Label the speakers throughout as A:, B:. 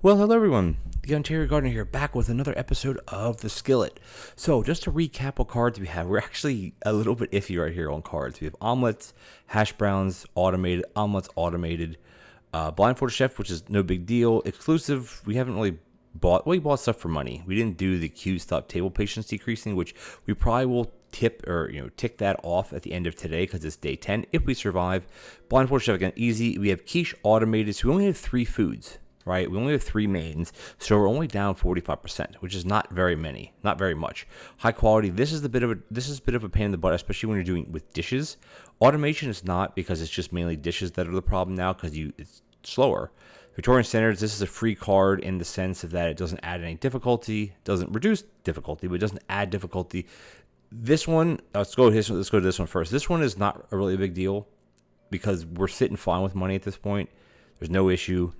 A: Well, hello everyone. TheOntarioGardener here, back with another episode of the Skillet. So, just to recap what cards we have, we're actually a little bit iffy right here on cards. We have omelets, hash browns, automated, omelets, automated, blindfolded chef, which is no big deal. Exclusive, we haven't really bought. Well, we bought stuff for money. We didn't do the Q stop table patience decreasing, which we probably will tick that off at the end of today because it's day 10 if we survive. Blindfolded chef again, easy. We have quiche automated, so we only have 3 foods. Right, we only have 3 mains, so we're only down 45%, which is not very many, not very much. High quality. This is a bit of a pain in the butt, especially when you're doing with dishes. Automation is not, because it's just mainly dishes that are the problem now because it's slower. Victorian Standards. This is a free card in the sense of that it doesn't add any difficulty, doesn't reduce difficulty, but it doesn't add difficulty. This one, let's go to this one first. This one is not a really big deal because we're sitting fine with money at this point. There's no issue.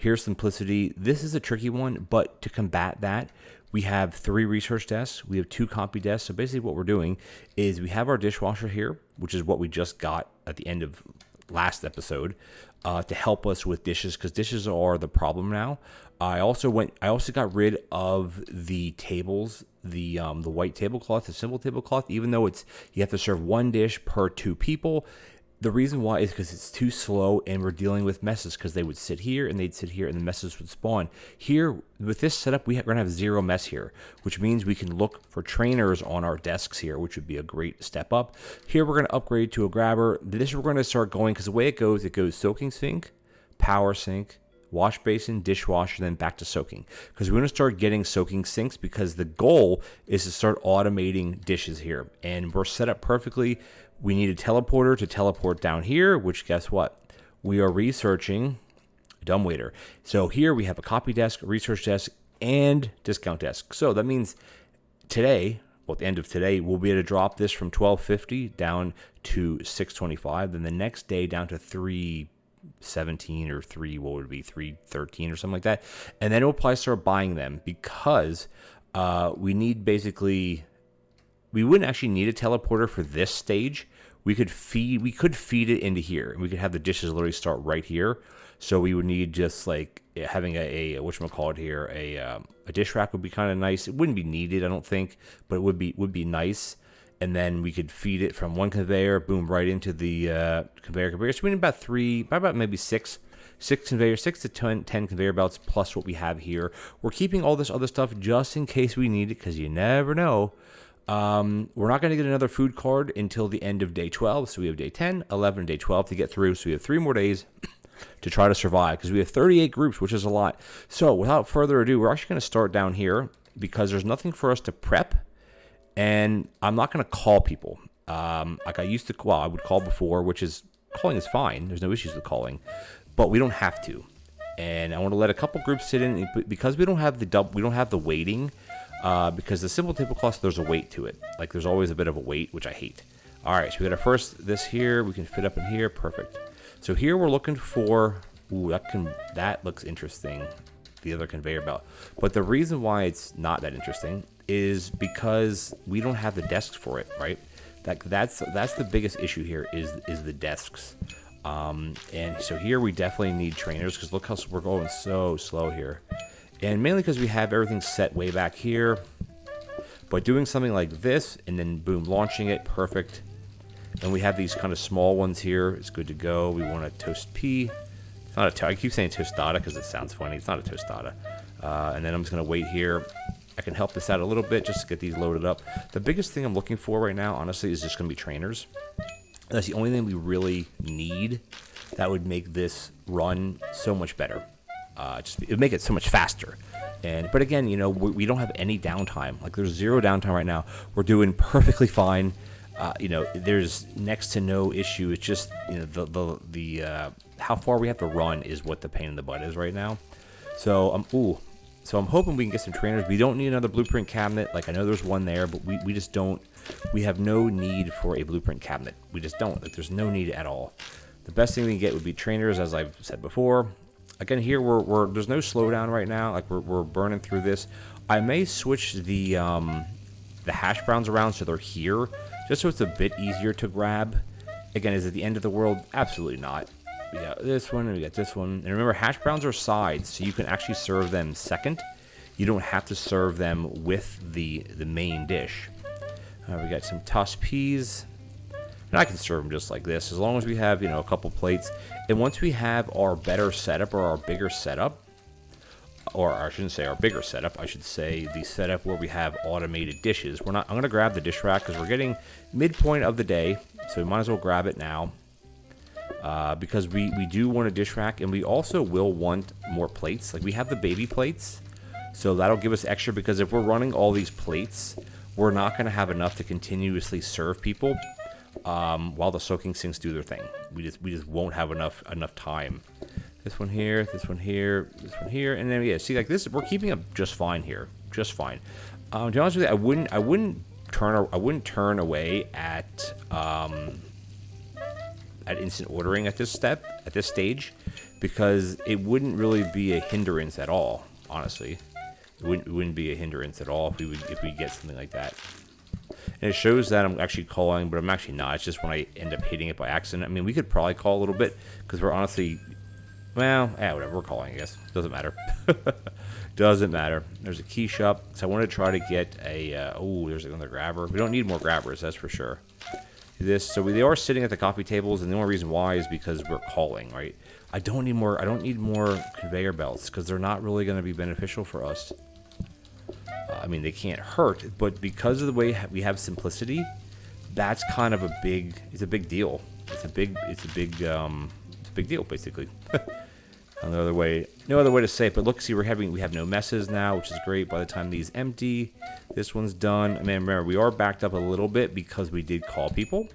A: Here's simplicity. This is a tricky one, but to combat that, we have 3 research desks. We have 2 copy desks. So basically what we're doing is we have our dishwasher here, which is what we just got at the end of last episode, to help us with dishes, because dishes are the problem now. I also got rid of the tables, the white tablecloth, the simple tablecloth, even though you have to serve 1 dish per 2 people. The reason why is because it's too slow and we're dealing with messes, because they would sit here and they'd sit here and the messes would spawn. Here, with this setup, we're going to have 0 mess here, which means we can look for trainers on our desks here, which would be a great step up. Here, we're going to upgrade to a grabber. This we're going to start going, because the way it goes soaking sink, power sink, wash basin, dishwasher, then back to soaking. Because we're going to start getting soaking sinks, because the goal is to start automating dishes here. And we're set up perfectly. We need a teleporter to teleport down here, which guess what? We are researching dumbwaiter. So here we have a copy desk, research desk, and discount desk. So that means today, well, at the end of today, we'll be able to drop this from $12.50 down to $6.25. Then the next day down to $3.17 or $3.13 or something like that. And then we'll probably start buying them, because we need basically... We wouldn't actually need a teleporter for this stage. We could feed it into here, and we could have the dishes literally start right here. So we would need just like having a whatchamacallit here, a dish rack would be kind of nice. It wouldn't be needed, I don't think, but it would be nice. And then we could feed it from one conveyor, boom, right into the conveyor. So we need about maybe six conveyors, 6 to 10 conveyor belts plus what we have here. We're keeping all this other stuff just in case we need it, because you never know. We're not going to get another food card until the end of day 12. So we have day 10, 11, day 12 to get through. So we have 3 more days to try to survive, because we have 38 groups, which is a lot. So without further ado, we're actually going to start down here, because there's nothing for us to prep. And I'm not going to call people. Like I used to, I would call before, calling is fine. There's no issues with calling, but we don't have to. And I want to let a couple groups sit in, because we don't have the waiting. Because the simple tablecloth, there's a weight to it. Like there's always a bit of a weight, which I hate. All right, so we got our first, this here, we can fit up in here, perfect. So here we're looking for, that looks interesting, the other conveyor belt. But the reason why it's not that interesting is because we don't have the desks for it, right? That's the biggest issue here is the desks. And so here we definitely need trainers, because look how we're going so slow here. And mainly because we have everything set way back here. But doing something like this, and then boom, launching it, perfect. And we have these kind of small ones here. It's good to go. We want a toast pea. It's not I keep saying tostada because it sounds funny. It's not a tostada. And then I'm just going to wait here. I can help this out a little bit just to get these loaded up. The biggest thing I'm looking for right now, honestly, is just going to be trainers. That's the only thing we really need that would make this run so much better. It would make it so much faster. But again, we don't have any downtime. Like there's 0 downtime right now. We're doing perfectly fine. There's next to no issue. It's just the how far we have to run is what the pain in the butt is right now. So I'm hoping we can get some trainers. We don't need another blueprint cabinet. Like I know there's one there, but we just don't. We have no need for a blueprint cabinet. We just don't. Like there's no need at all. The best thing we can get would be trainers, as I've said before. Again, here there's no slowdown right now. Like we're burning through this. I may switch the hash browns around so they're here, just so it's a bit easier to grab. Again, is it the end of the world? Absolutely not. We got this one, and we got this one. And remember, hash browns are sides, so you can actually serve them second. You don't have to serve them with the main dish. We got some tossed peas. And I can serve them just like this, as long as we have, a couple plates. And once we have our better setup, or our bigger setup, or I shouldn't say our bigger setup, I should say the setup where we have automated dishes. I'm going to grab the dish rack because we're getting midpoint of the day, so we might as well grab it now. Because we do want a dish rack, and we also will want more plates. Like, we have the baby plates, so that'll give us extra, because if we're running all these plates, we're not going to have enough to continuously serve people while the soaking sinks do their thing. We just won't have enough time. This one here, this one here, this one here, and then see, like this, we're keeping up just fine here, just fine. To be honest with you, I wouldn't turn away at instant ordering at this stage, because it wouldn't really be a hindrance at all. Honestly, it wouldn't be a hindrance at all if we get something like that. And it shows that I'm actually calling, but I'm actually not. It's just when I end up hitting it by accident. I mean, we could probably call a little bit, because we're honestly, well, yeah, whatever, we're calling, I guess. Doesn't matter. Doesn't matter. There's a quiche up, so I want to try to get a, there's another grabber. We don't need more grabbers, that's for sure. So they are sitting at the coffee tables, and the only reason why is because we're calling, right? I don't need more conveyor belts, because they're not really going to be beneficial for us. I mean, they can't hurt, but because of the way we have simplicity, that's kind of a big deal. It's a big deal, basically. No other way to say it. But look, see, we have no messes now, which is great. By the time these empty, this one's done. I mean, remember, we are backed up a little bit because we did call people,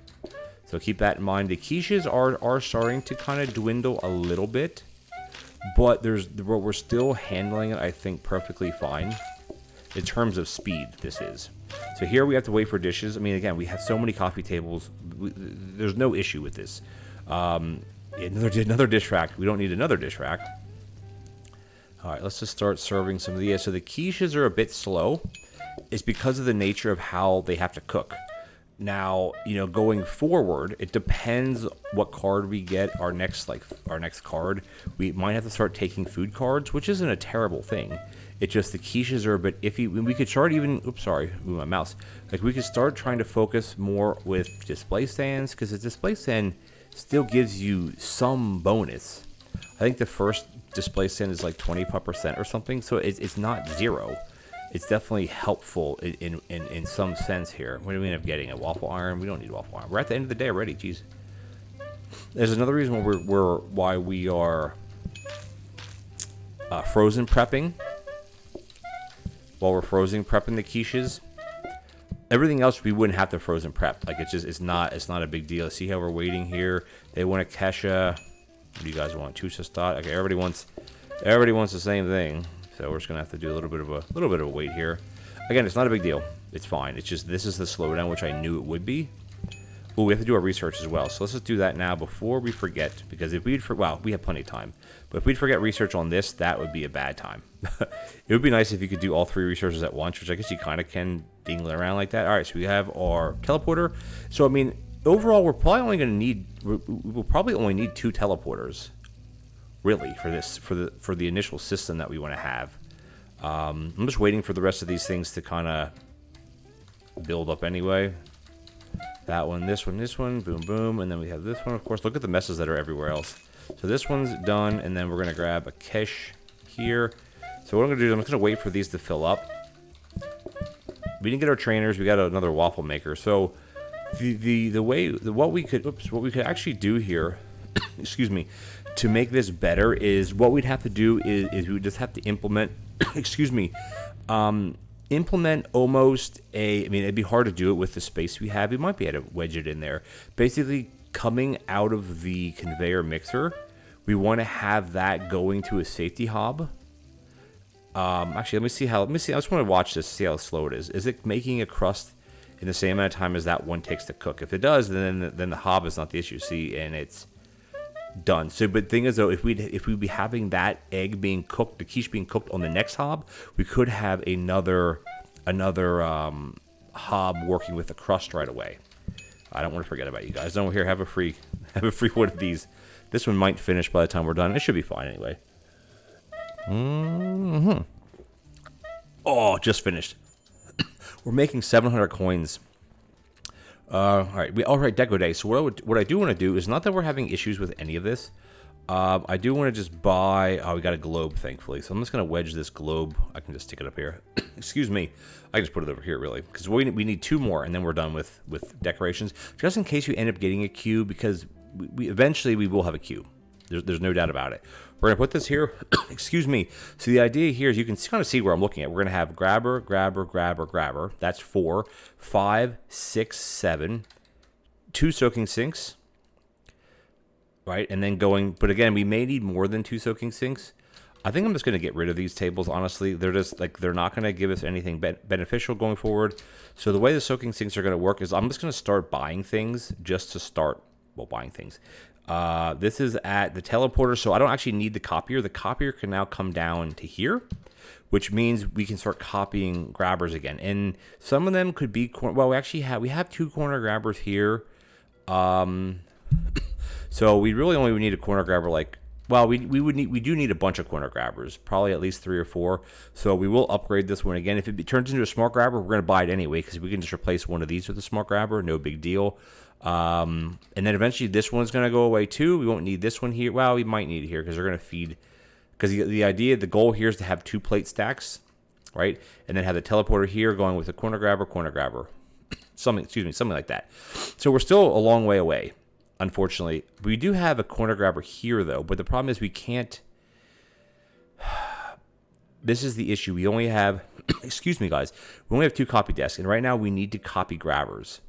A: so keep that in mind. The quiches are starting to kind of dwindle a little bit, but we're still handling it, I think, perfectly fine. In terms of speed, this is. So here we have to wait for dishes. I mean, again, we have so many coffee tables. There's no issue with this. Another dish rack. We don't need another dish rack. All right, let's just start serving some of these. So the quiches are a bit slow. It's because of the nature of how they have to cook. Now, going forward, it depends what card we get. Our next card, we might have to start taking food cards, which isn't a terrible thing. It's just the quiches are a bit iffy. We could start even, move my mouse. Like, we could start trying to focus more with display stands, because the display stand still gives you some bonus. I think the first display stand is like 20% or something, so it's not zero. It's definitely helpful in some sense here. What do we end up getting? A waffle iron? We don't need waffle iron. We're at the end of the day already. Jeez. There's another reason why we are frozen prepping. While we're frozen prepping the quiches, everything else we wouldn't have to frozen prep. Like, it's not a big deal. See how we're waiting here? They want a kesha. What do you guys want? Chusastat. Okay, everybody wants the same thing. So we're just gonna have to do a little bit of a wait here. Again, it's not a big deal. It's fine. It's just this is the slowdown, which I knew it would be. Oh, we have to do our research as well. So let's just do that now before we forget. Because if we have plenty of time. But if we'd forget research on this, that would be a bad time. It would be nice if you could do all three researches at once, which I guess you kind of can dingle around like that. All right, so we have our teleporter. So, I mean, overall, we're probably only going to need, we'll probably only need 2 teleporters, really, for the initial system that we want to have. I'm just waiting for the rest of these things to kind of build up anyway. That one, this one, boom, boom, and then we have this one, of course. Look at the messes that are everywhere else. So this one's done, and then we're going to grab a quiche here. So what I'm going to do is I'm just going to wait for these to fill up. We didn't get our trainers. We got another waffle maker. So what we could actually do here, excuse me, to make this better is what we'd have to do is we would just have to implement, excuse me, implement almost I mean, it'd be hard to do it with the space we have. We might be able to wedge it in there. Basically, coming out of the conveyor mixer, we want to have that going to a safety hob. Actually, let me see. I just want to watch this, see how slow it is. Is it making a crust in the same amount of time as that one takes to cook? If it does, then the hob is not the issue. See, and it's done. So, but the thing is, though, if we'd be having that egg being cooked, the quiche being cooked on the next hob, we could have another hob working with the crust right away. I don't want to forget about you guys. Don't here, have a free one of these This one might finish by the time we're done. It should be fine anyway. Oh, just finished. We're making 700 coins. All right, Deco Day. So what I do want to do is not that we're having issues with any of this. I do want to just buy... Oh, we got a globe, thankfully. So I'm just going to wedge this globe. I can just stick it up here. Excuse me. I can just put it over here, really. Because we need 2 more, and then we're done with decorations. Just in case you end up getting a queue, because we eventually we will have a queue. There's no doubt about it. We're going to put this here. Excuse me. So the idea here is you can kind of see where I'm looking at. We're going to have grabber, grabber, grabber, grabber. That's 4. 5, 6, 7. 2 soaking sinks. Right, and then going, but again, we may need more than 2 soaking sinks. I think I'm just going to get rid of these tables, honestly. They're just, like, they're not going to give us anything beneficial going forward. So the way the soaking sinks are going to work is I'm just going to start buying things just to start, well, buying things. This is at the teleporter, so I don't actually need the copier. The copier can now come down to here, which means we can start copying grabbers again. And some of them could be, well, we have 2 corner grabbers here. So we really only would need a corner grabber, like, well, we do need a bunch of corner grabbers, probably at least 3 or 4. So we will upgrade this one again. If it turns into a smart grabber, we're going to buy it anyway, because we can just replace one of these with a smart grabber, no big deal. And then eventually this one's going to go away too. We won't need this one here. Well, we might need it here because they're going to feed. Because the goal here is to have 2 plate stacks, right? And then have the teleporter here going with a corner grabber, something like that. So we're still a long way away. Unfortunately, we do have a corner grabber here, though. But the problem is we can't... This is the issue. We only have... Excuse me, guys. We only have 2 copy desks. And right now, we need to copy grabbers.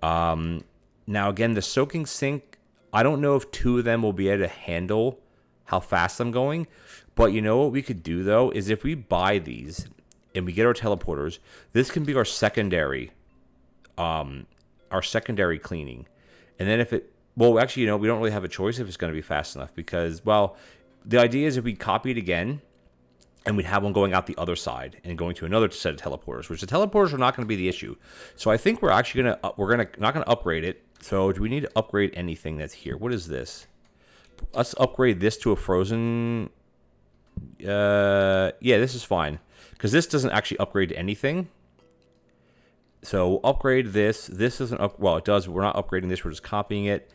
A: Now, again, the soaking sink... I don't know if 2 of them will be able to handle how fast I'm going. But you know what we could do, though? Is if we buy these and we get our teleporters, this can be our secondary... our secondary cleaning. And then if it... Well, actually, we don't really have a choice if it's going to be fast enough because, well, the idea is if we copy it again and we'd have one going out the other side and going to another set of teleporters, which the teleporters are not going to be the issue. So I think we're actually not going to upgrade it. So do we need to upgrade anything that's here? What is this? Let's upgrade this to a frozen. Yeah, this is fine because this doesn't actually upgrade to anything. So we'll upgrade this. This isn't well, it does. But we're not upgrading this. We're just copying it.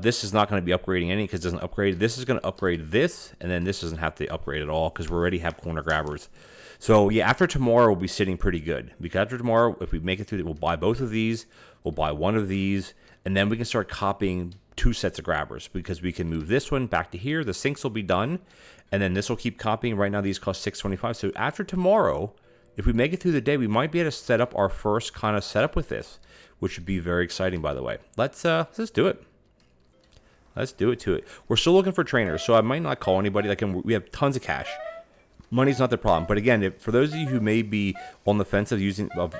A: This is not going to be upgrading any because it doesn't upgrade. This is going to upgrade this, and then this doesn't have to upgrade at all because we already have corner grabbers. So yeah, after tomorrow we'll be sitting pretty good because after tomorrow, if we make it through, we'll buy both of these. We'll buy one of these, and then we can start copying 2 sets of grabbers because we can move this one back to here. The sinks will be done, and then this will keep copying. Right now these cost $6.25. So after tomorrow, if we make it through the day, we might be able to set up our first kind of setup with this, which would be very exciting, by the way. Let's do it. Let's do it to it. We're still looking for trainers, so I might not call anybody. Like, we have tons of cash. Money's not the problem. But again, for those of you who may be on the fence of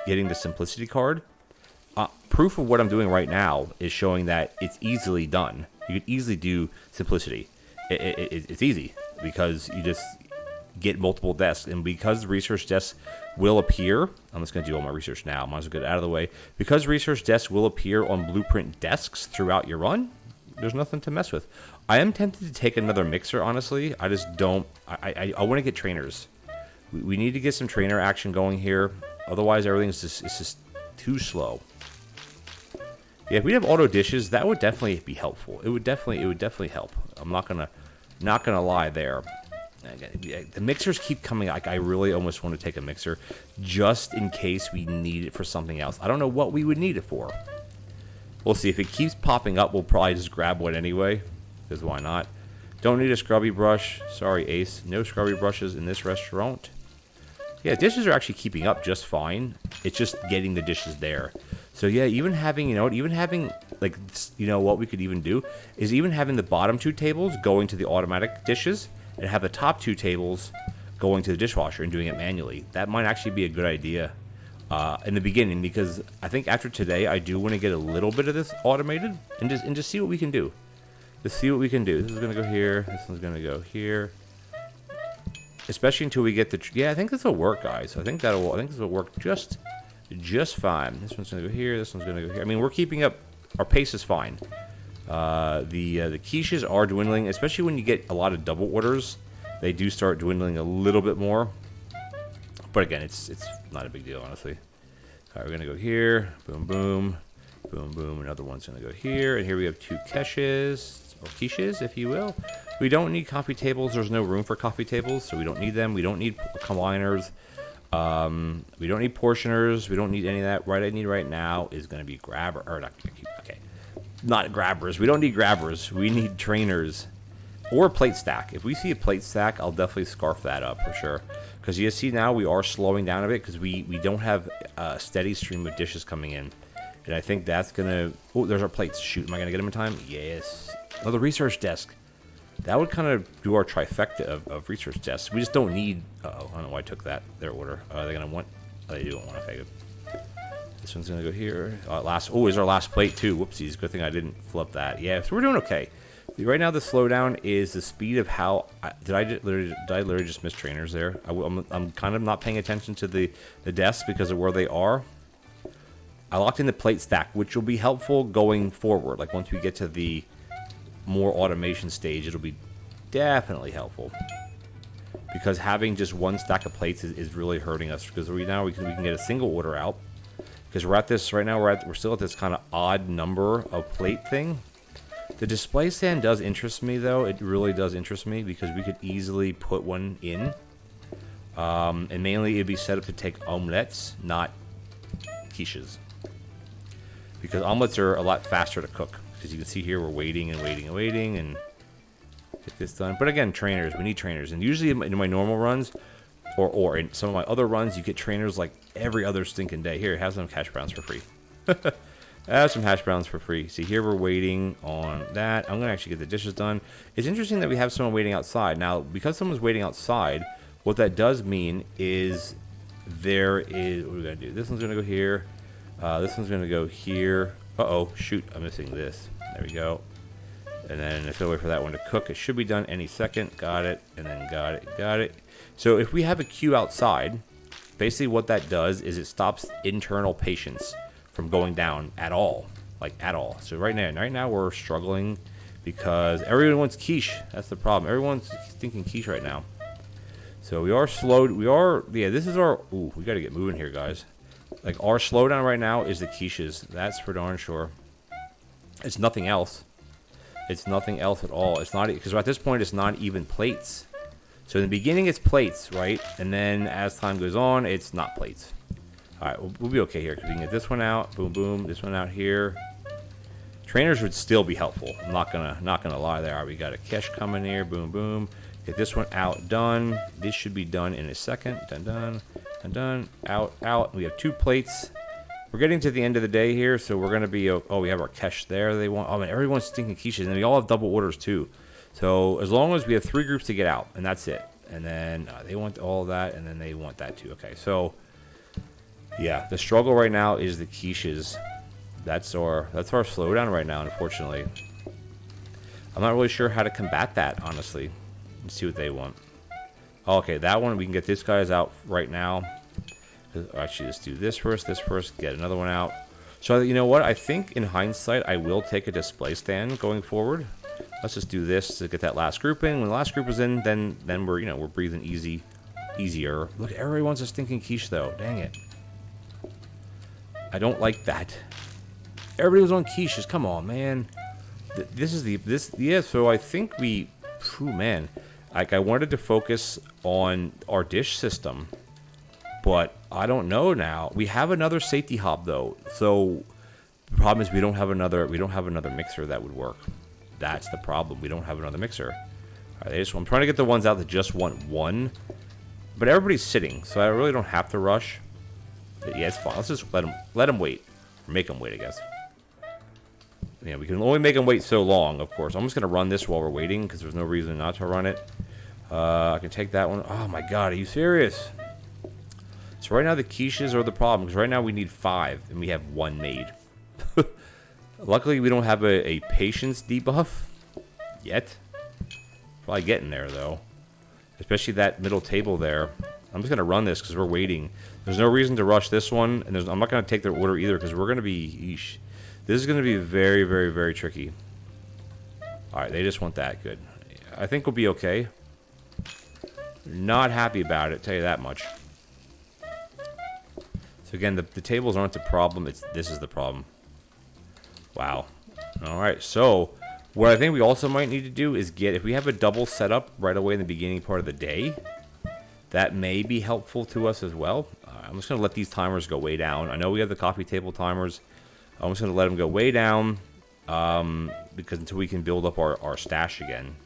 A: getting the Simplicity card, proof of what I'm doing right now is showing that it's easily done. You could easily do Simplicity. It's easy because you just get multiple desks. And because the research desks will appear, I'm just going to do all my research now. Might as well get it out of the way. Because research desks will appear on blueprint desks throughout your run, there's nothing to mess with. I am tempted to take another mixer, honestly. I just don't. I want to get trainers. We need to get some trainer action going here. Otherwise, everything's just too slow. Yeah, if we have auto dishes, that would definitely be helpful. It would definitely help. I'm not gonna lie there. The mixers keep coming. Like, I really almost want to take a mixer just in case we need it for something else. I don't know what we would need it for. We'll see. If it keeps popping up, we'll probably just grab one anyway, because why not? Don't need a scrubby brush. Sorry, Ace. No scrubby brushes in this restaurant. Yeah, dishes are actually keeping up just fine. It's just getting the dishes there. So yeah, even having, like, what we could even do is even having the bottom 2 tables going to the automatic dishes and have the top 2 tables going to the dishwasher and doing it manually. That might actually be a good idea. In the beginning, because I think after today I do want to get a little bit of this automated and just see what we can do. Just see what we can do. This is gonna go here. This one's gonna go here. Especially until we get the. Yeah, I think this will work, guys. I think this will work just fine. This one's gonna go here. This one's gonna go here. I mean, we're keeping up. Our pace is fine. The quiches are dwindling, especially when you get a lot of double orders. They do start dwindling a little bit more. But again, it's not a big deal, honestly. All right, we're going to go here. Boom, boom. Boom, boom. Another one's going to go here. And here we have 2 quiches, or quiches, if you will. We don't need coffee tables. There's no room for coffee tables, so we don't need them. We don't need combiners. We don't need portioners. We don't need any of that. What I need right now is going to be grabber. Or not, okay. Not grabbers. We don't need grabbers. We need trainers. Or a plate stack. If we see a plate stack, I'll definitely scarf that up for sure. Because you see now we are slowing down a bit because we don't have a steady stream of dishes coming in. And I think that's going to... Oh, there's our plates. Shoot, am I going to get them in time? Yes. Another research desk. That would kind of do our trifecta of research desks. We just don't need... Uh-oh, I don't know why I took that, their order. Are they going to want... Oh, they don't want... Okay, good. This one's going to go here. Oh, is our last plate too. Whoopsies. Good thing I didn't flip that. Yeah, so we're doing okay. Right now, the slowdown is the speed of how... Did I literally just miss trainers there? I'm kind of not paying attention to the desks because of where they are. I locked in the plate stack, which will be helpful going forward. Like, once we get to the more automation stage, it'll be definitely helpful. Because having just one stack of plates is really hurting us. Because right now, we can get a single order out. Because we're at this... Right now, we're still at this kind of odd number of plate thing. The display stand does interest me, though. It really does interest me because we could easily put one in. And mainly, it'd be set up to take omelettes, not quiches. Because omelets are a lot faster to cook. Because you can see here, we're waiting and waiting and waiting and get this done. But again, trainers. We need trainers. And usually in my normal runs, or in some of my other runs, you get trainers like every other stinking day. Here, have some hash browns for free. Have some hash browns for free. See, here we're waiting on that. I'm going to actually get the dishes done. It's interesting that we have someone waiting outside. Now, because someone's waiting outside, what that does mean is there is... What are we going to do? This one's going to go here. This one's going to go here. Uh-oh, shoot. I'm missing this. There we go. And then if I wait for that one to cook, it should be done any second. Got it. And then got it. Got it. So if we have a queue outside, basically what that does is it stops internal patience from going down at all, like at all. So right now we're struggling because everyone wants quiche. That's the problem. Everyone's thinking quiche right now. So we are slowed. Yeah, this is our... Ooh, we got to get moving here, guys. Like, our slowdown right now is the quiches. That's for darn sure. It's nothing else. It's nothing else at all. It's not... Because at this point, it's not even plates. So in the beginning, it's plates, right? And then as time goes on, it's not plates. All right, we'll be okay here because we can get this one out. Boom, boom. This one out here. Trainers would still be helpful. I'm not gonna lie there. All right, we got a cache coming here. Boom, boom. Get this one out. Done. This should be done in a second. Done, done, done, done. Out, out. We have 2 plates. We're getting to the end of the day here, so we're gonna be. Oh, we have our cache there. They want. Oh man, everyone's stinking quiches, and we all have double orders too. So as long as we have 3 groups to get out, and that's it. And then they want all that, and then they want that too. Okay, so. Yeah, the struggle right now is the quiches. That's our slowdown right now, unfortunately. I'm not really sure how to combat that, honestly. Let's see what they want. Oh, okay, that one, we can get this guy's out right now. Actually, let's do this first, get another one out. So, you know what? I think, in hindsight, I will take a display stand going forward. Let's just do this to get that last group in. When the last group is in, then we're breathing easier. Look, everybody wants a stinking quiche, though. Dang it. I don't like that. Everybody was on quiches. Come on, man. Yeah, so I think man. Like, I wanted to focus on our dish system, but I don't know now. We have another safety hob, though. So the problem is we don't have another mixer that would work. That's the problem. We don't have another mixer. All right, I'm trying to get the ones out that just want one, but everybody's sitting, so I really don't have to rush. Yeah, it's fine. Let's just let them wait. Or make them wait, I guess. Yeah, we can only make them wait so long, of course. I'm just going to run this while we're waiting, because there's no reason not to run it. I can take that one. Oh, my God. Are you serious? So right now, the quiches are the problem, because right now we need 5, and we have 1 made. Luckily, we don't have a patience debuff yet. Probably getting there, though. Especially that middle table there. I'm just going to run this because we're waiting. There's no reason to rush this one. And I'm not going to take their order either because we're going to be... This is going to be very, very, very tricky. All right, they just want that. Good. I think we'll be okay. Not happy about it, tell you that much. So again, the tables aren't the problem. This is the problem. Wow. All right, so what I think we also might need to do is if we have a double setup right away in the beginning part of the day, that may be helpful to us as well. I'm just going to let these timers go way down. I know we have the coffee table timers. I'm just going to let them go way down because until we can build up our stash again.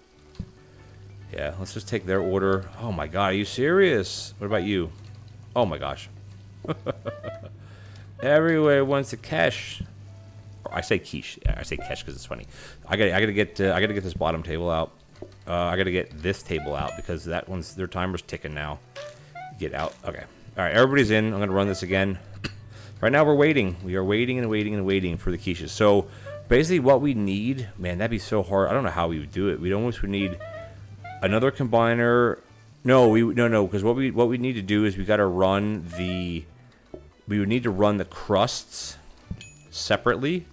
A: Yeah, let's just take their order. Oh my god, are you serious? What about you? Oh my gosh. Everywhere wants a quiche. I say quiche. I say quiche because it's funny. I gotta get this bottom table out. I gotta get this table out because their timer's ticking now. Get out. Okay. All right. Everybody's in. I'm gonna run this again. Right now we're waiting. We are waiting and waiting and waiting for the quiches. So basically, what we need, man, that'd be so hard. I don't know how we would do it. We'd almost would need another combiner. No, because what we need to do is we got to run we would need to run the crusts separately,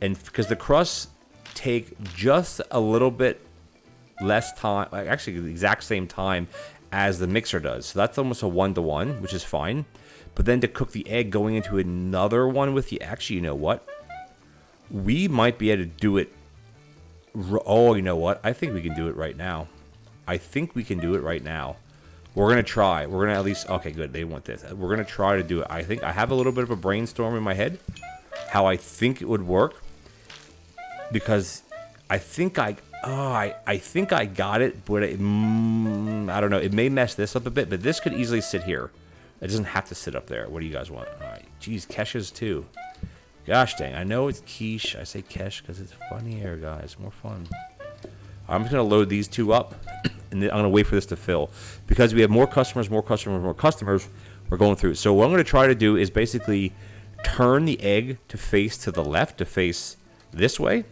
A: and because the crusts take just a little bit less time, actually the exact same time as the mixer does. So that's almost a 1-to-1, which is fine. But then to cook the egg going into another one with the, actually, you know what? We might be able to do it. Oh, you know what? I think we can do it right now. I think we can do it right now. We're going to try. We're going to at least... Okay, good. They want this. We're going to try to do it. I think I have a little bit of a brainstorm in my head. How I think it would work. Because I think I think I got it. But I don't know. It may mess this up a bit. But this could easily sit here. It doesn't have to sit up there. What do you guys want? All right. Geez, quiches too. Gosh dang. I know it's quiche. I say quiche because it's funnier, guys. More fun. I'm just going to load these two up. And then I'm going to wait for this to fill. Because we have more customers. We're going through. So what I'm going to try to do is basically turn the egg to face to the left, to face this way,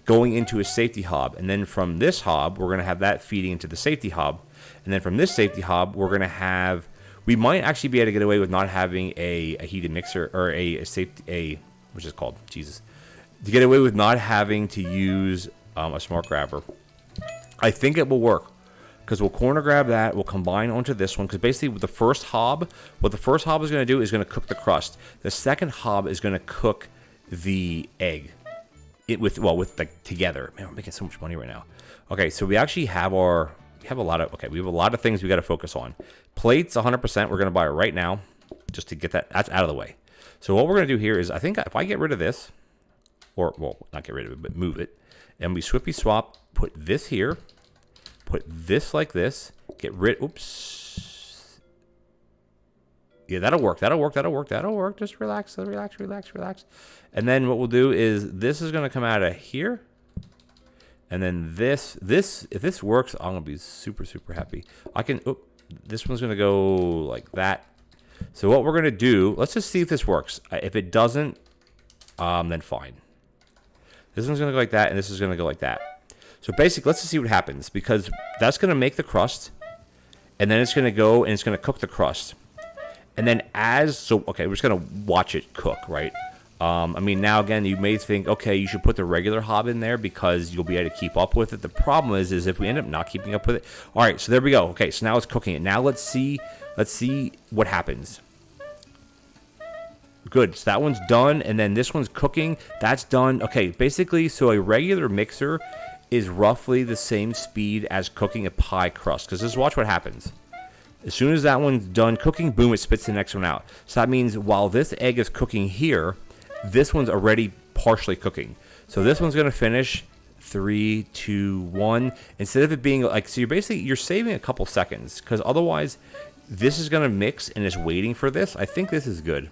A: going into a safety hob. And then from this hob, we're going to have that feeding into the safety hob. And then from this safety hob, we're going to have... We might actually be able to get away with not having a heated mixer or which is called, Jesus. To get away with not having to use a smart grabber. I think it will work. Because we'll corner grab that, we'll combine onto this one. Because basically with the first hob, what the first hob is going to do is going to cook the crust. The second hob is going to cook the egg. Together. Man, we're making so much money right now. Okay, so we actually have a lot of things we got to focus on. Plates, 100%, we're going to buy it right now, just to get that's out of the way. So what we're going to do here is, I think if I get rid of this, or, well, not get rid of it, but move it, and we swippy swap, put this here, put this like this, oops. Yeah, that'll work. Just relax. And then what we'll do is, this is going to come out of here. And then this, if this works, I'm going to be super, super happy. This one's going to go like that. So what we're going to do, let's just see if this works. If it doesn't, then fine. This one's going to go like that, and this is going to go like that. So basically, let's just see what happens, because that's going to make the crust, and then it's going to go and it's going to cook the crust. And then we're just going to watch it cook, right? Now again, you may think, okay, you should put the regular hob in there because you'll be able to keep up with it. The problem is if we end up not keeping up with it. All right, so there we go. Okay, so now it's cooking it. Now let's see what happens. Good, so that one's done, and then this one's cooking. That's done. Okay, basically, so a regular mixer is roughly the same speed as cooking a pie crust. Because just watch what happens. As soon as that one's done cooking, boom, it spits the next one out. So that means while this egg is cooking here, this one's already partially cooking. So this one's going to finish 3, 2, 1. Instead of it being like, so you're saving a couple seconds, because otherwise this is going to mix and it's waiting for this. I think this is good.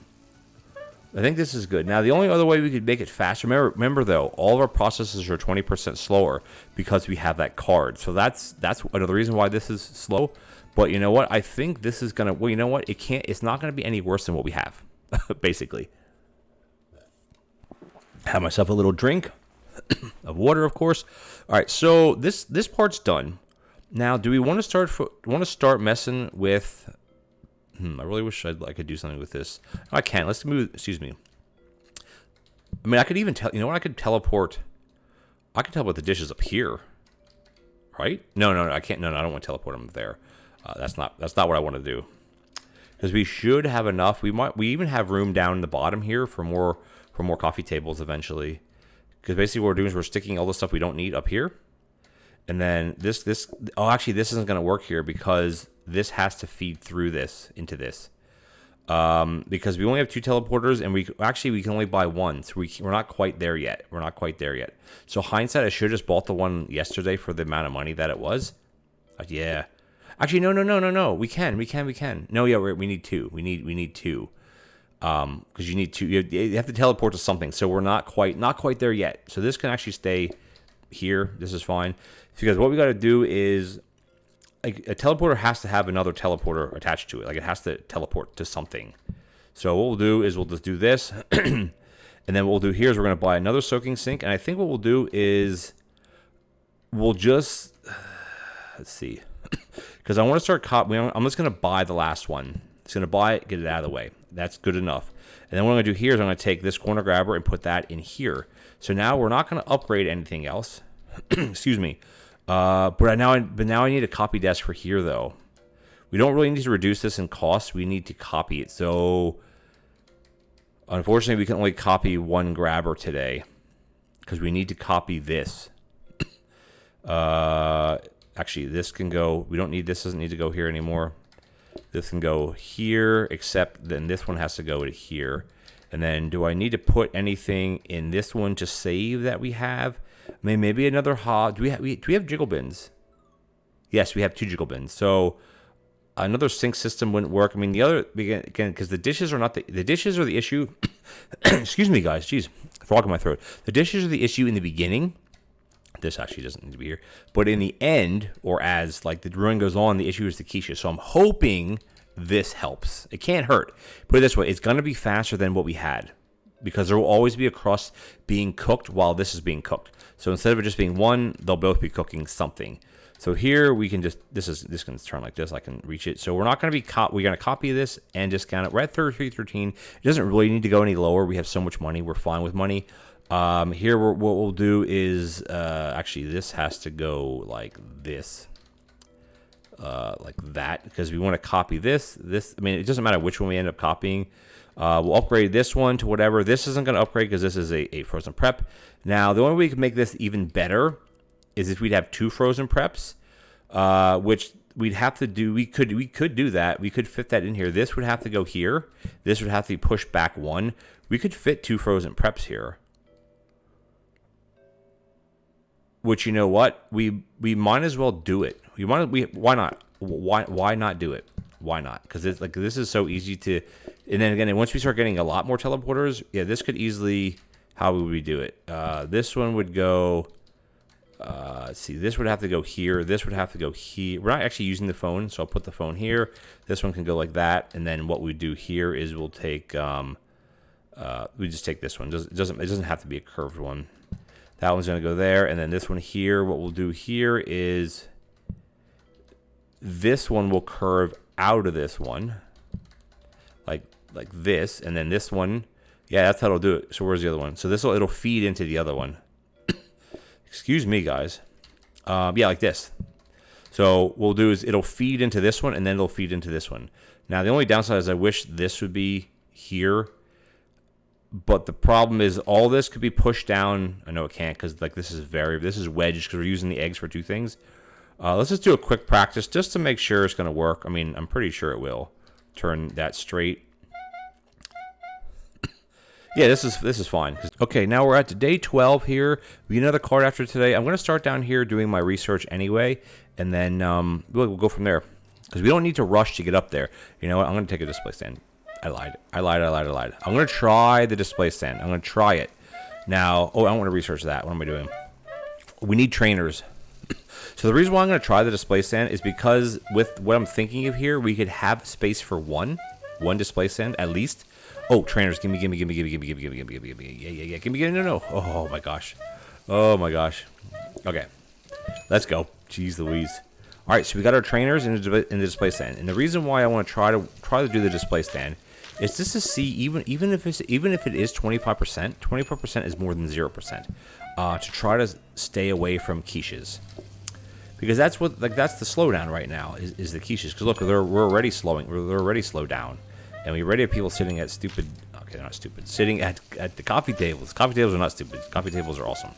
A: Now, the only other way we could make it faster, remember though, all of our processes are 20% slower because we have that card. So that's another reason why this is slow. But you know what? I think this is going to, well, you know what? It's not going to be any worse than what we have, basically. Have myself a little drink of water, of course. All right, so this part's done. Now, do we want to start messing with? I really wish I could do something with this. I can't. Let's move. Excuse me. I could even I could teleport I can teleport the dishes up here, right? No, I can't. No, I don't want to teleport them there. That's not what I want to do. Because we should have enough. We even have room down in the bottom here for more coffee tables eventually. Because basically what we're doing is we're sticking all the stuff we don't need up here. And then actually this isn't going to work here because this has to feed through this into this. Because we only have 2 teleporters, and we can only buy one, so we're not quite there yet. So hindsight, I should have just bought the one yesterday for the amount of money that it was. Yeah. Actually, no. We can. No, yeah, we need 2. We need 2. Because you need 2. You have to teleport to something. So we're not quite there yet. So this can actually stay here. This is fine. Because what we got to do is, like, a teleporter has to have another teleporter attached to it. Like, it has to teleport to something. So what we'll do is we'll just do this. And then what we'll do here is we're going to buy another soaking sink. And I think what we'll do is we'll just, let's see. Because I want to start I'm just going to buy the last one. Just going to buy it, get it out of the way. That's good enough. And then what I'm going to do here is I'm going to take this corner grabber and put that in here. So now we're not going to upgrade anything else. Excuse me. But now I need a copy desk for here, though. We don't really need to reduce this in cost. We need to copy it. So, unfortunately, we can only copy one grabber today. Because we need to copy this. Actually, this can go... We don't need... This doesn't need to go here anymore. This can go here, except then this one has to go to here. And then, do I need to put anything in this one to save that we have? I mean, maybe another do we have jiggle bins? Yes, we have 2 jiggle bins. So another sink system wouldn't work. I mean, the other, again, because the dishes are not the dishes are the issue. Excuse me, guys. Jeez, frog in my throat. The dishes are the issue in the beginning. This actually doesn't need to be here. But in the end, or as like the run goes on, the issue is the quiche. So I'm hoping this helps. It can't hurt. Put it this way, it's going to be faster than what we had. Because there will always be a crust being cooked while this is being cooked. So instead of it just being one, they'll both be cooking something. So here we can just, this can turn like this. I can reach it. So we're not going to be, we're going to copy this and discount it. We're at 3313. It doesn't really need to go any lower. We have so much money. We're fine with money. Here what we'll do is, actually this has to go like this. Like that. Because we want to copy this. I mean, it doesn't matter which one we end up copying. We'll upgrade this one to whatever. This isn't going to upgrade because this is a frozen prep. Now, the only way we can make this even better is if we'd have 2 frozen preps, which we'd have to do. We could do that. We could fit that in here. This would have to go here. This would have to be pushed back 1. We could fit 2 frozen preps here. Which, you know what? We might as well do it. Why not? Why not do it? Why not? Because it's like this is so easy to. And then again, once we start getting a lot more teleporters, yeah, this could easily. How would we do it? This one would go. Let's see. This would have to go here. This would have to go here. We're not actually using the phone, so I'll put the phone here. This one can go like that, and then what we do here is we'll take. We just take this one. It doesn't have to be a curved one. That one's going to go there, and then this one here. What we'll do here is. This one will curve out of this one, like this, and then this one, yeah, that's how it'll do it. So where's the other one? So it'll feed into the other one. Excuse me, guys. Yeah, like this. So what we'll do is it'll feed into this one, and then it'll feed into this one. Now the only downside is I wish this would be here, but the problem is all this could be pushed down. I know it can't because like this is wedged because we're using the eggs for 2 things. Let's just do a quick practice just to make sure it's going to work. I mean, I'm pretty sure it will. Turn that straight. Yeah, this is fine. Okay, now we're at day 12 here. We get another card after today. I'm going to start down here doing my research anyway, and then we'll go from there. Because we don't need to rush to get up there. You know what? I'm going to take a display stand. I lied. I'm going to try the display stand. I'm going to try it. Now, I don't want to research that. What am I doing? We need trainers. So the reason why I'm going to try the display stand is because with what I'm thinking of here, we could have space for one display stand at least. Oh, trainers, gimme. Yeah. Gimme. No. Oh my gosh. Okay, let's go. Jeez Louise. All right, so we got our trainers in the display stand, and the reason why I want to try to do the display stand is just to see even if it is 25%. 25% is more than 0%. to try to stay away from quiches. Because that's what, like, that's the slowdown right now is the quiches. Because look, we're already slowing. They're already slowed down, and we already have people sitting at stupid. Okay, they're not stupid. Sitting at the coffee tables. Coffee tables are not stupid. Coffee tables are awesome.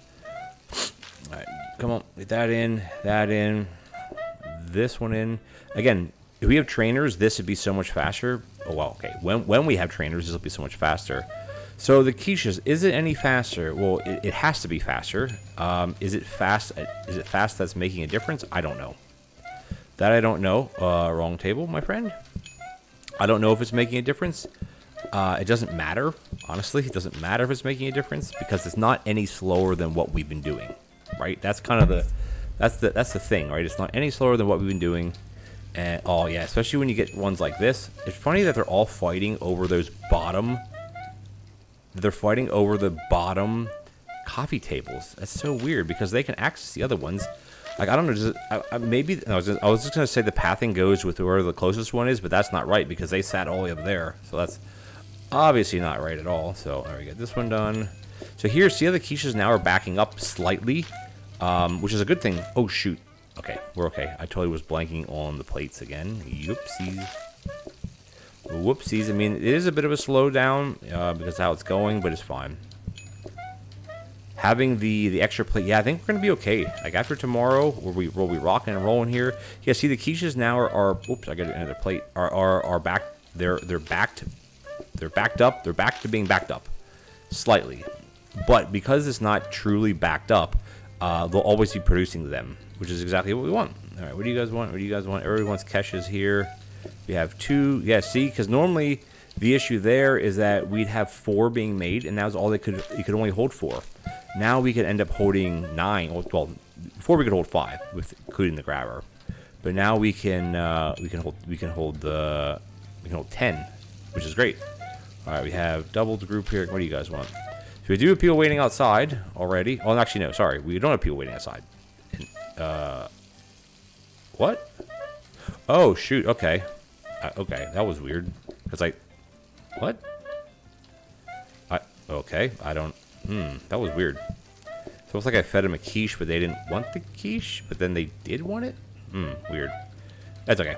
A: All right, come on, get that in. This one in. Again, if we have trainers, this would be so much faster. Oh well, okay. When we have trainers, this will be so much faster. So the quiches, is it any faster? Well, it has to be faster. Is it fast? Is it fast that's making a difference? I don't know. That I don't know. Wrong table, my friend. I don't know if it's making a difference. It doesn't matter. Honestly, it doesn't matter if it's making a difference because it's not any slower than what we've been doing, right? That's kind of that's the thing, right? It's not any slower than what we've been doing. And oh yeah, especially when you get ones like this. It's funny that they're all fighting over those bottom. They're fighting over the bottom coffee tables. That's so weird because they can access the other ones. Like, I don't know, maybe I was just gonna say the pathing goes with whoever the closest one is, but that's not right because they sat all the way up there. So that's obviously not right at all. So there we get this one done. So here, see how the quiches now are backing up slightly, which is a good thing. Oh shoot. Okay, we're okay. I totally was blanking on the plates again. Whoopsies. Whoopsies. I mean, it is a bit of a slowdown because of how it's going, but it's fine. Having the extra plate, yeah, I think we're gonna be okay. Like after tomorrow, we'll be rocking and rolling here. Yeah, see the quiches now are oops, I got another plate. Are back. They're backed. They're backed up. They're back to being backed up, slightly. But because it's not truly backed up, they'll always be producing them, which is exactly what we want. All right, what do you guys want? What do you guys want? Everyone's caches here. We have 2. Yeah, see, because normally the issue there is that we'd have 4 being made, and that was all you could only hold 4. Now we could end up holding 9. Well, before we could hold 5, with including the grabber, but now we can hold 10, which is great. All right, we have doubled group here. What do you guys want? So we do have people waiting outside already. Oh, actually, no, sorry, we don't have people waiting outside. What? Oh shoot. Okay. Okay, that was weird. Cause what? Okay, I don't. That was weird. It's almost like I fed them a quiche, but they didn't want the quiche, but then they did want it. Weird. That's okay.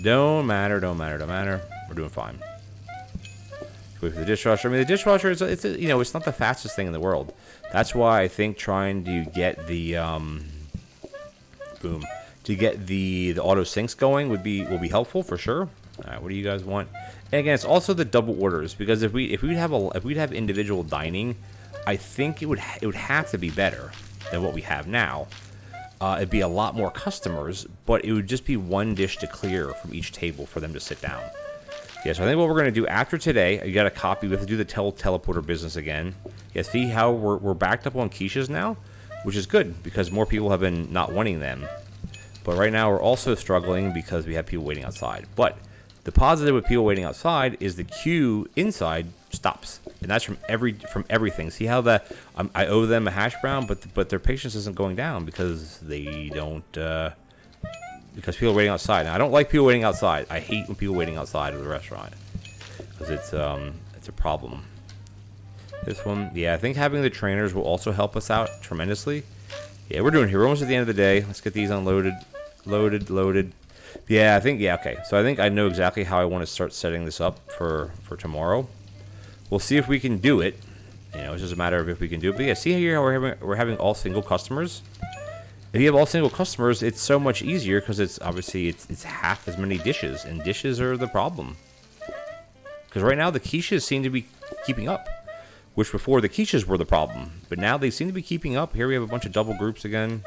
A: Don't matter. We're doing fine. Wait for the dishwasher. I mean, the dishwasher is it's not the fastest thing in the world. That's why I think trying to get the the auto sinks going will be helpful for sure. All right, what do you guys want? And again, it's also the double orders because if we'd have individual dining, I think it would have to be better than what we have now. It'd be a lot more customers, but it would just be one dish to clear from each table for them to sit down. Yeah, so I think what we're going to do after today, you got a copy. We have to do the teleporter business again. Yeah, see how we're backed up on quiches now, which is good because more people have been not wanting them. But right now we're also struggling because we have people waiting outside. But the positive with people waiting outside is the queue inside stops, and that's from everything. See how I owe them a hash brown, but their patience isn't going down because they don't. Because people are waiting outside. Now, I don't like people waiting outside. I hate when people waiting outside of the restaurant because it's a problem. This one, yeah, I think having the trainers will also help us out tremendously. Yeah, we're almost at the end of the day. Let's get these unloaded, loaded. Yeah, okay. So I think I know exactly how I want to start setting this up for tomorrow. We'll see if we can do it. It's just a matter of if we can do it. But yeah, see here how we're having all single customers. If you have all single customers, it's so much easier because it's half as many dishes, and dishes are the problem. Because right now the quiches seem to be keeping up, which before the quiches were the problem, but now they seem to be keeping up. Here we have a bunch of double groups again,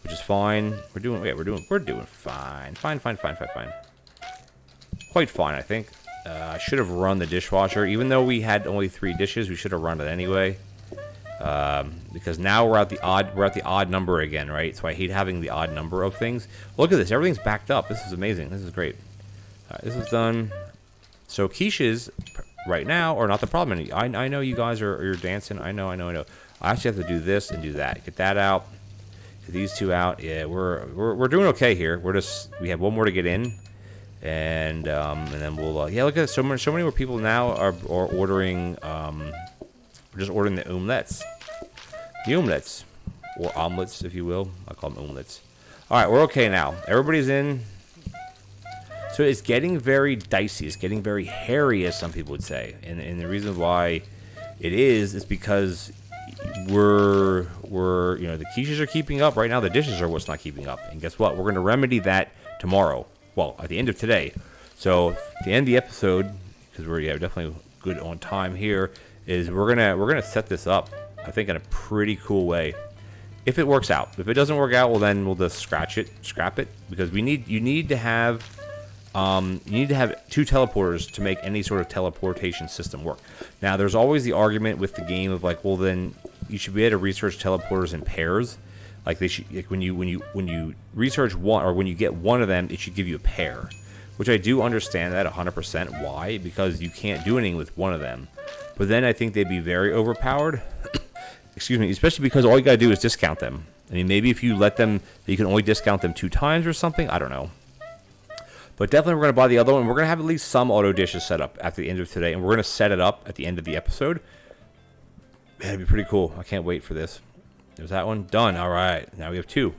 A: which is fine. We're doing fine. Quite fine, I think. I should have run the dishwasher, even though we had only 3 dishes. We should have run it anyway. Because now we're at the odd number again, right? So I hate having the odd number of things. Look at this, everything's backed up. This is amazing. This is great. All right, this is done. So quiches right now are not the problem. I know you guys you're dancing. I know. I actually have to do this and do that. Get that out. Get these 2 out. Yeah, we're doing okay here. We have one more to get in, and then we'll yeah. Look at this. So many more people now are ordering. We're just ordering the omelettes. the omelets. Or omelets, if you will. I call them omelets. Alright, we're okay now. Everybody's in. So it's getting very dicey. It's getting very hairy, as some people would say. And the reason why it is because we're you know, the quiches are keeping up. Right now, the dishes are what's not keeping up. And guess what? We're going to remedy that tomorrow. Well, at the end of today. So, at the end of the episode, because we're definitely good on time here, is we're gonna set this up, I think, in a pretty cool way. If it works out. If it doesn't work out, well, then we'll just scrap it, because you need to have 2 teleporters to make any sort of teleportation system work. Now, there's always the argument with the game of like, well, then you should be able to research teleporters in pairs. Like they should, like when you research one, or when you get one of them, it should give you a pair. Which I do understand that 100%. Why? Because you can't do anything with one of them. But then I think they'd be very overpowered. Excuse me, especially because all you gotta do is discount them. I mean, maybe if you let them, you can only discount them 2 times or something. I don't know. But definitely we're gonna buy the other one. We're gonna have at least some auto dishes set up at the end of today, and we're gonna set it up at the end of the episode. That'd be pretty cool. I can't wait for this. There's that one done. All right, now we have 2.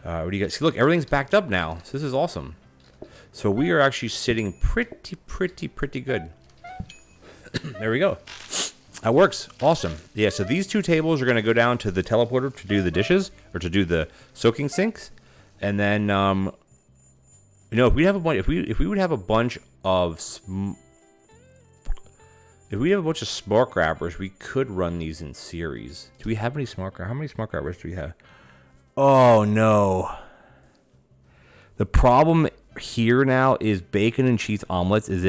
A: What do you guys see? Look, everything's backed up now. So this is awesome. So we are actually sitting pretty good. There we go. That works. Awesome. Yeah, so these 2 tables are going to go down to the teleporter to do the dishes, or to do the soaking sinks. And then, you know, if we have a bunch, if we would have a bunch of smart grabbers, we could run these in series. Do we have any smart grabbers? How many smart grabbers do we have? Oh no. The problem here now is bacon and cheese omelets. Is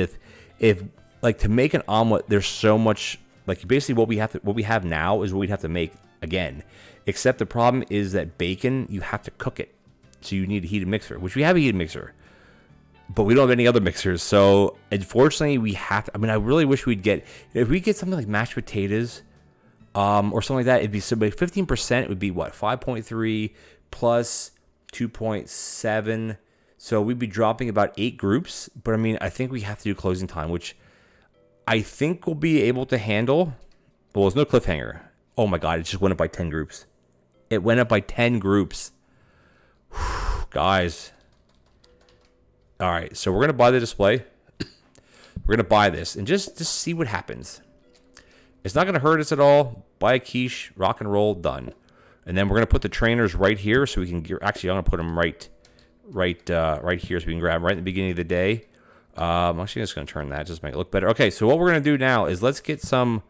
A: if like, to make an omelet, there's so much. Like, basically what we have now is what we'd have to make again. Except the problem is that bacon, you have to cook it. So you need a heated mixer, which we have a heated mixer. But we don't have any other mixers. So, unfortunately, we have to, I mean, I really wish we'd get, if we get something like mashed potatoes, or something like that, it'd be, so, like 15% would be what? 5.3 plus 2.7. So we'd be dropping about 8 groups. But I mean, I think we have to do closing time, which I think we'll be able to handle. Well, there's no cliffhanger. Oh my god, it just went up by 10 groups. It went up by 10 groups. Whew, guys. Alright, so we're going to buy the display. We're going to buy this and just see what happens. It's not going to hurt us at all. Buy a quiche, rock and roll, done. And then we're going to put the trainers right here so we can get, actually I'm going to put them right here so we can grab them right in the beginning of the day. I'm actually just going to turn that just to make it look better. Okay, so what we're going to do now is let's get some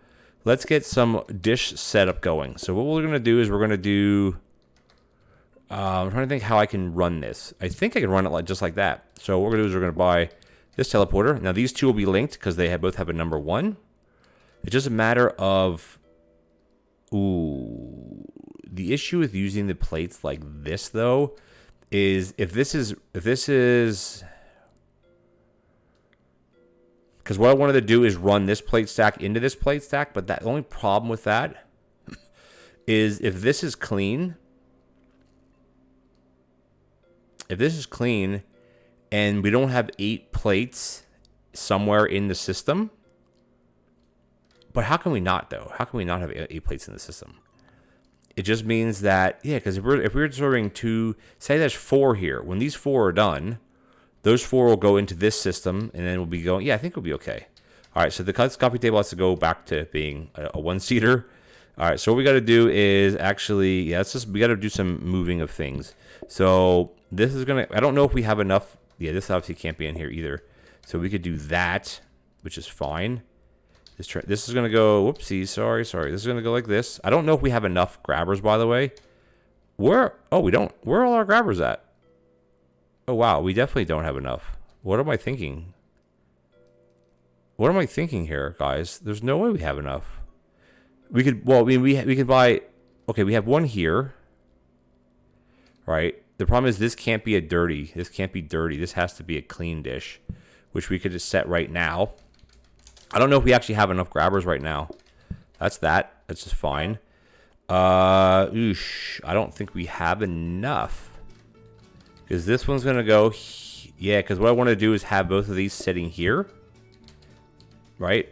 A: dish setup going. So what we're going to do is we're going to do, I'm trying to think how I can run this. I think I can run it just like that. So what we're going to do is we're going to buy this teleporter. Now these 2 will be linked because they both have a number 1. It's just a matter of, ooh, the issue with using the plates like this though is if this is because what I wanted to do is run this plate stack into this plate stack, but the only problem with that is if this is clean, and we don't have 8 plates somewhere in the system, but how can we not though? How can we not have 8 plates in the system? It just means that, yeah, because if we're serving 2, say there's 4 here, when these 4 are done, those 4 will go into this system, and then we'll be going, yeah, I think we'll be okay. All right, so the coffee table has to go back to being a 1-seater. All right, so what we got to do is actually, yeah, we got to do some moving of things. So this is going to, I don't know if we have enough. Yeah, this obviously can't be in here either. So we could do that, which is fine. This is going to go, whoopsie, sorry. This is going to go like this. I don't know if we have enough grabbers, by the way. Oh, we don't. Where are all our grabbers at? Oh, wow, we definitely don't have enough. What am I thinking? What am I thinking here, guys? There's no way we have enough. We could, well, I mean, we could buy, okay, we have 1 here, right? The problem is this can't be dirty. This can't be dirty. This has to be a clean dish, which we could just set right now. I don't know if we actually have enough grabbers right now. That's just fine. I don't think we have enough. Because this one's going to go, yeah, because what I want to do is have both of these sitting here, right?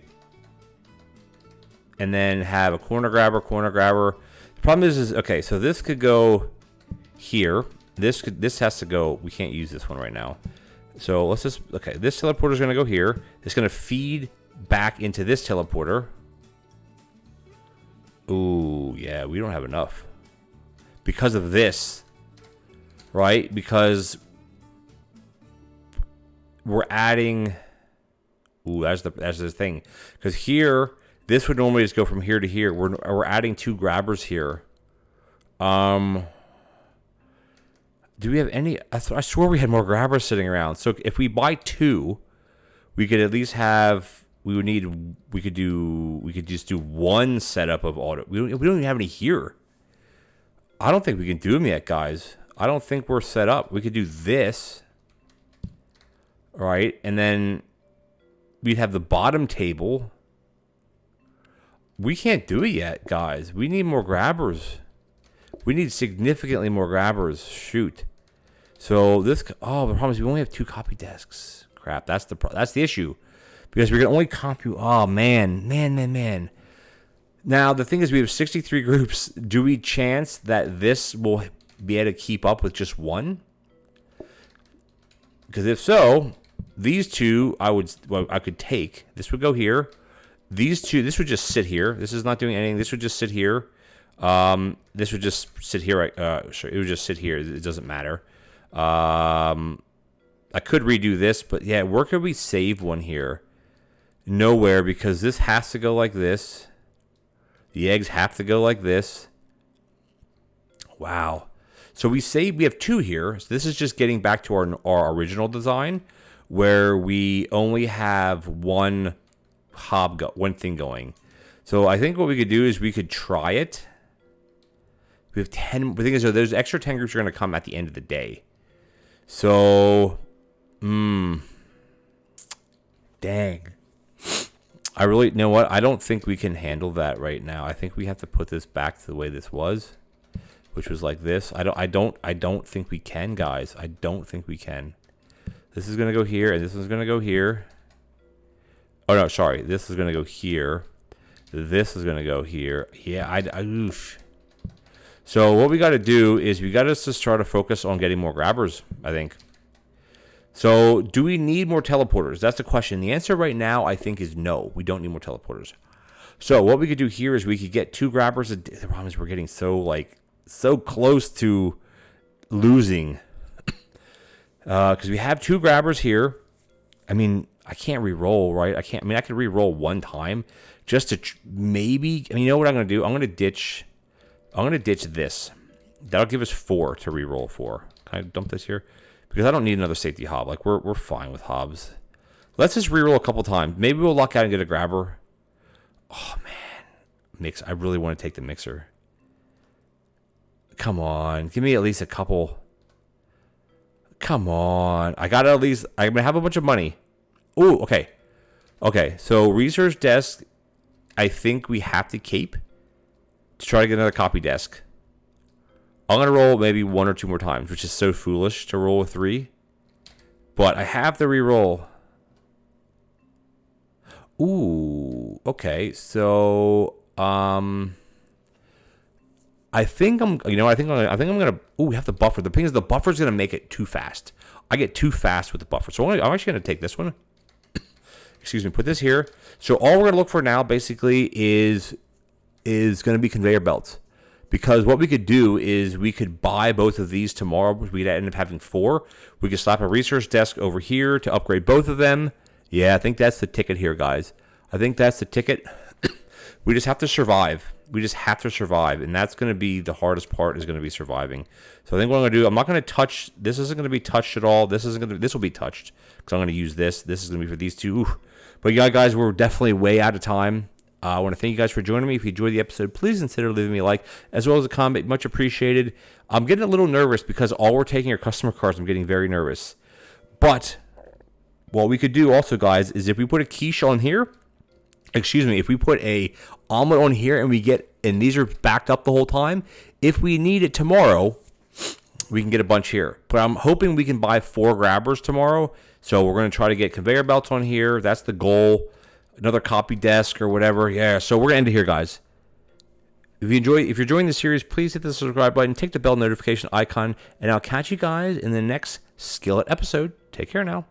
A: and then have a corner grabber. The problem is okay, so this could go here. This has to go. We can't use this one right now. So let's just, okay, this teleporter is going to go here. It's going to feed back into this teleporter. Ooh, yeah, we don't have enough. Because of this, right? Because we're adding, ooh, that's the thing. Because here, this would normally just go from here to here. We're adding 2 grabbers here. Do we have any? I swear we had more grabbers sitting around. So if we buy 2, we could at least have. We could just do 1 setup of auto. We don't even have any here. I don't think we can do them yet, guys. I don't think we're set up. We could do this, right? And then we'd have the bottom table. We can't do it yet, guys. We need more grabbers. We need significantly more grabbers. Shoot. So this, the problem is we only have 2 copy desks. Crap, that's the issue, because we can only copy. Oh man. Now the thing is, we have 63 groups. Do we chance that this will be able to keep up with just 1? Because if so, these 2 I could take. This would go here. These 2, this would just sit here. This is not doing anything. This would just sit here. This would just sit here. Sure, it would just sit here. It doesn't matter. I could redo this, but yeah, where could we save one here? Nowhere, because this has to go like this. The eggs have to go like this. Wow. So we have 2 here. So this is just getting back to our original design, where we only have one thing going. So I think what we could do is we could try it. We have 10. The thing is, those extra 10 groups are going to come at the end of the day. So, dang. I really, you know what? I don't think we can handle that right now. I think we have to put this back to the way this was, which was like this. I don't think we can, guys. I don't think we can. This is going to go here, and this is going to go here. Oh, no, sorry. This is going to go here. This is going to go here. Yeah, oof. So what we got to do is we got to just try to focus on getting more grabbers, I think. So do we need more teleporters? That's the question. The answer right now, I think, is no. We don't need more teleporters. So what we could do here is we could get 2 grabbers a day. The problem is we're getting so close to losing. Because we have 2 grabbers here. I mean, I can't re-roll, right? I could re-roll 1 time just to maybe. I mean, you know what I'm going to do? I'm going to ditch this. That'll give us 4 to re-roll for. Can I dump this here? Because I don't need another safety hob. Like, we're fine with hobs. Let's just re-roll a couple times. Maybe we'll luck out and get a grabber. Oh, man. I really want to take the mixer. Come on. Give me at least a couple. Come on. I'm going to have a bunch of money. Ooh, okay. Okay, so research desk, I think we have to keep to try to get another copy desk. I'm going to roll maybe 1 or 2 more times, which is so foolish to roll a 3. But I have to re-roll. Ooh, okay. So, I think I'm going to, we have the buffer. The thing is, the buffer's going to make it too fast. I get too fast with the buffer. So I'm actually going to take this one. Excuse me, put this here. So all we're going to look for now basically is going to be conveyor belts. Because what we could do is we could buy both of these tomorrow. We'd end up having 4. We could slap a research desk over here to upgrade both of them. Yeah, I think that's the ticket here, guys. I think that's the ticket. We just have to survive. We just have to survive. And that's going to be the hardest part, is going to be surviving. So I think what I'm going to do, I'm not going to touch, this isn't going to be touched at all. This will be touched because I'm going to use this. This is going to be for these 2. Ooh. But yeah, guys, we're definitely way out of time. I want to thank you guys for joining me. If you enjoyed the episode, please consider leaving me a like, as well as a comment. Much appreciated. I'm getting a little nervous because all we're taking are customer cards. I'm getting very nervous. But what we could do also, guys, is if we put a quiche on here, if we put a omelet on here and these are backed up the whole time, if we need it tomorrow, we can get a bunch here. But I'm hoping we can buy 4 grabbers tomorrow. So we're going to try to get conveyor belts on here. That's the goal. another copy desk or whatever. Yeah, so we're gonna end it here, guys. If you're enjoying the series, please hit the subscribe button, take the bell notification icon, and I'll catch you guys in the next Skillet episode. Take care now.